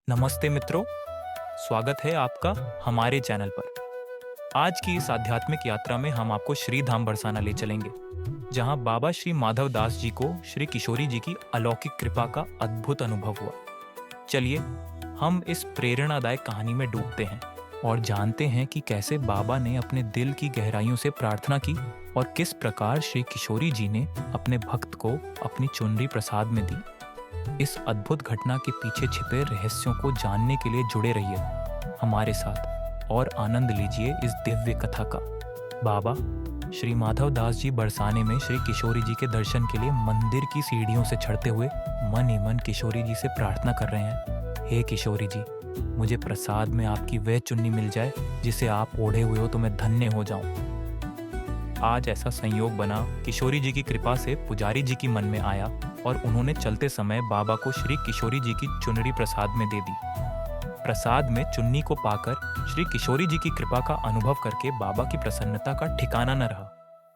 नमस्ते मित्रों, स्वागत है आपका हमारे चैनल पर। आज की इस आध्यात्मिक यात्रा में हम आपको श्री धाम बरसाना ले चलेंगे, जहां बाबा श्री माधव दास जी को श्री किशोरी जी की अलौकिक कृपा का अद्भुत अनुभव हुआ। चलिए हम इस प्रेरणादायक कहानी में डूबते हैं और जानते हैं कि कैसे बाबा ने अपने दिल की गहराइयों से प्रार्थना की और किस प्रकार श्री किशोरी जी ने अपने भक्त को अपनी चुनरी प्रसाद में दी। इस अद्भुत घटना के पीछे छिपे रहस्यों को जानने के लिए जुड़े रहिए हमारे साथ और आनंद लीजिए इस दिव्य कथा का। बाबा श्री माधव दास जी बरसाने में श्री किशोरी जी के दर्शन के लिए मंदिर की सीढ़ियों से चढ़ते हुए मन ही मन किशोरी जी से प्रार्थना कर रहे हैं। हे किशोरी जी, मुझे प्रसाद में आपकी वह चुन्नी मिल जाए जिसे आप ओढ़े हुए हो तो मैं धन्य हो जाऊं। आज ऐसा संयोग बना, किशोरी जी की कृपा से पुजारी जी की मन में आया और उन्होंने चलते समय बाबा को श्री किशोरी जी की चुनरी प्रसाद में दे दी। प्रसाद में चुन्नी को पाकर श्री किशोरी जी की कृपा का अनुभव करके बाबा की प्रसन्नता का ठिकाना न रहा।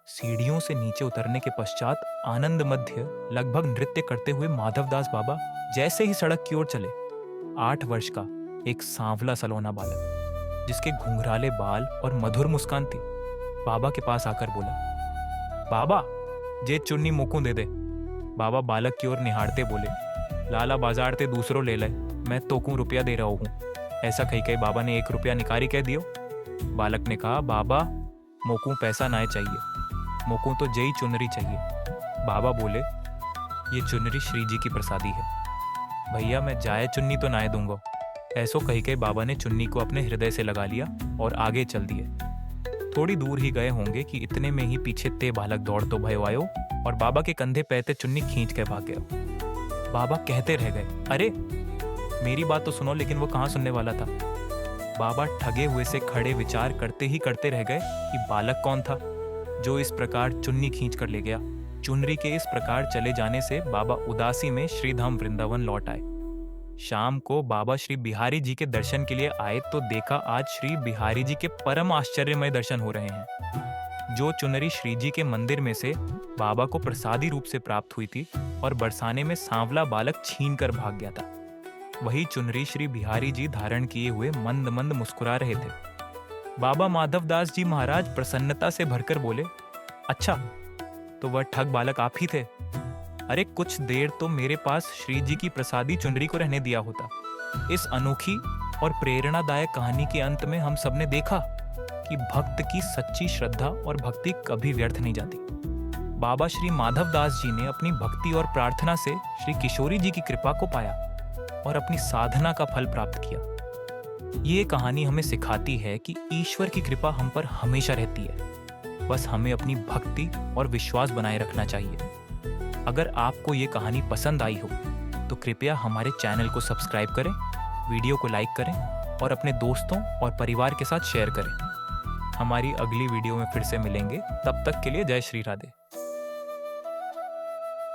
सीढ़ियों से नीचे उतरने के पश्चात आनंद मध्य लगभग नृत्य करते हुए माधवदास बाबा जैसे ही सड़क की ओर चले, 8 वर्ष का एक सांवला सलोना बालक जिसके घुंघराले बाल और मधुर मुस्कान थी, बाबा के पास आकर बोला, बाबा जे चुन्नी मोकू दे दे। बाबा बालक की ओर निहारते बोले, लाला बाजार ते दूसरों ले ले, मैं तोकू रुपया दे रहा हूँ। ऐसा कही कही बाबा ने 1 रुपया निकारी कह दियो। बालक ने कहा, बाबा मोकू पैसा ना चाहिए, मोकू तो जई चुनरी चाहिए। बाबा बोले, ये चुनरी श्री जी की प्रसादी है, भैया मैं जाए चुन्नी तो नाए दूंगा। ऐसो कही कही बाबा ने चुन्नी को अपने हृदय से लगा लिया और आगे चल दिए। थोड़ी दूर ही गए होंगे कि इतने में ही पीछे ते बालक दौड़ तो भयो आयो और बाबा के कंधे पैते चुन्नी खींच के भाग गया। बाबा कहते रह गए, अरे मेरी बात तो सुनो, लेकिन वो कहाँ सुनने वाला था। बाबा ठगे हुए से खड़े विचार करते ही करते रह गए कि बालक कौन था जो इस प्रकार चुन्नी खींच कर ले गया। चुनरी के इस प्रकार चले जाने से बाबा उदासी में श्रीधाम वृंदावन लौट आए। शाम को बाबा श्री बिहारी जी के दर्शन के लिए आए तो देखा आज श्री बिहारी जी के परम आश्चर्यमय दर्शन हो रहे हैं। जो चुनरी श्री जी के मंदिर में से बाबा को प्रसादी रूप से प्राप्त हुई थी और बरसाने में सांवला बालक छीन कर भाग गया था, वही चुनरी श्री बिहारी जी धारण किए हुए मंद मंद मुस्कुरा रहे थे। बाबा माधवदास जी महाराज प्रसन्नता से भरकर बोले, अच्छा तो वह ठग बालक आप ही थे। अरे कुछ देर तो मेरे पास श्री जी की प्रसादी चुनरी को रहने दिया होता। इस अनोखी और प्रेरणादायक कहानी के अंत में हम सबने देखा कि भक्त की सच्ची श्रद्धा और भक्ति कभी व्यर्थ नहीं जाती। बाबा श्री माधवदास जी ने अपनी भक्ति और प्रार्थना से श्री किशोरी जी की कृपा को पाया और अपनी साधना का फल प्राप्त किया। ये कहानी हमें सिखाती है कि ईश्वर की कृपा हम पर हमेशा रहती है, बस हमें अपनी भक्ति और विश्वास बनाए रखना चाहिए। अगर आपको ये कहानी पसंद आई हो तो कृपया हमारे चैनल को सब्सक्राइब करें, वीडियो को लाइक करें और अपने दोस्तों और परिवार के साथ शेयर करें। हमारी अगली वीडियो में फिर से मिलेंगे, तब तक के लिए जय श्री राधे।